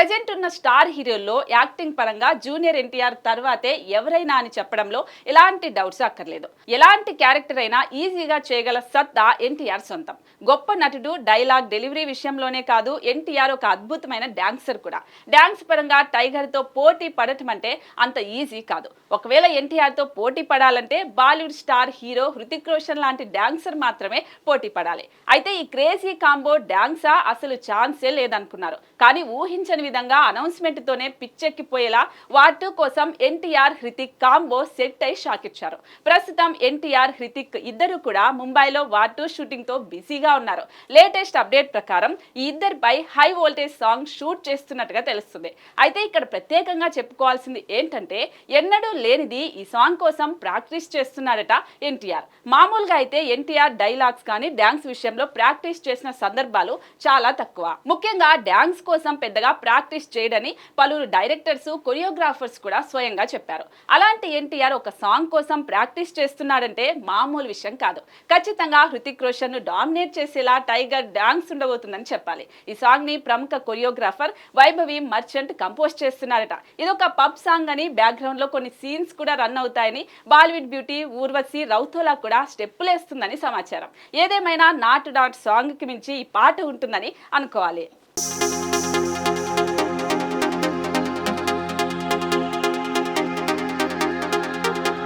Present ఉన్న star హీరోల్లో acting పరంగా junior NTR తర్వాతే ఎవరైనా అని చెప్పడంలో ఎలాంటి డౌట్స్ అక్కర్లేదు. ఎలాంటి క్యారెక్టర్ అయినా ఈజీగా చేయగల సత్తా ఎన్టీఆర్ సొంతం. గొప్ప నటుడు, డైలాగ్ డెలివరీ విషయంలోనే కాదు, ఎన్టీఆర్ ఒక అద్భుతమైన డాన్సర్ కూడా. డాన్స్ పరంగా టైగర్ తో పోటీ పడటం అంటే అంత ఈజీ కాదు. ఒకవేళ ఎన్టీఆర్ తో పోటీ పడాలంటే బాలీవుడ్ స్టార్ హీరో హృతిక్ రోషన్ లాంటి డాన్సర్ మాత్రమే పోటీ పడాలి. అయితే ఈ క్రేజీ కాంబో డాన్సా అసలు ఛాన్సే లేదనుకున్నారు. కానీ ఊహించని విధంగా అనౌన్స్మెంట్ తోనే పిచ్చెక్కిపోయేలా వార్2 కోసం ఎన్టీఆర్ హృతిక్ కాంబో సెట్ అయి షాక్ ఇచ్చారు. ప్రస్తుతం ఎన్టీఆర్ హృతిక్ ఇద్దరు కూడా ముంబైలో వార్2 షూటింగ్ తో బిజీగా ఉన్నారు. లేటెస్ట్ అప్డేట్ ప్రకారం ఈ ఇద్దరిపై హై వోల్టేజ్ సాంగ్ షూట్ చేస్తున్నట్టుగా తెలుస్తుంది. అయితే ఇక్కడ ప్రత్యేకంగా చెప్పుకోవాల్సింది ఏంటంటే ఎన్నడూ లేనిది ఈ సాంగ్ కోసం ప్రాక్టీస్ చేస్తున్నాడట ఎన్టీఆర్. మామూలుగా అయితే ఎన్టీఆర్ డైలాగ్స్ కానీ డాన్స్ విషయంలో ప్రాక్టీస్ చేసిన సందర్భాలు చాలా తక్కువ. ముఖ్యంగా డాన్స్ కోసం పెద్దగా ప్రాక్టీస్ చేయడని పలువురు డైరెక్టర్స్, కొరియోగ్రాఫర్స్ కూడా స్వయంగా చెప్పారు. అలాంటి ఎన్టీఆర్ ఒక సాంగ్ కోసం ప్రాక్టీస్ చేస్తున్నాడంటే మామూలు విషయం కాదు. ఖచ్చితంగా హృతిక్ రోషన్ ను డామినేట్ చేసేలా టైగర్ డాన్స్ ఉండబోతుందని చెప్పాలి. ఈ సాంగ్ ని ప్రముఖ కొరియోగ్రాఫర్ వైభవి మర్చెంట్ కంపోజ్ చేస్తున్నారట. ఇదొక పబ్ సాంగ్ అని, బ్యాక్గ్రౌండ్ లో కొన్ని సీన్స్ కూడా రన్ అవుతాయని, బాలీవుడ్ బ్యూటీ ఊర్వశి రౌతోలా కూడా స్టెప్పులేస్తుందని సమాచారం. ఏదేమైనా నాటు సాంగ్ కి మించి ఈ పాట ఉంటుందని అనుకోవాలి.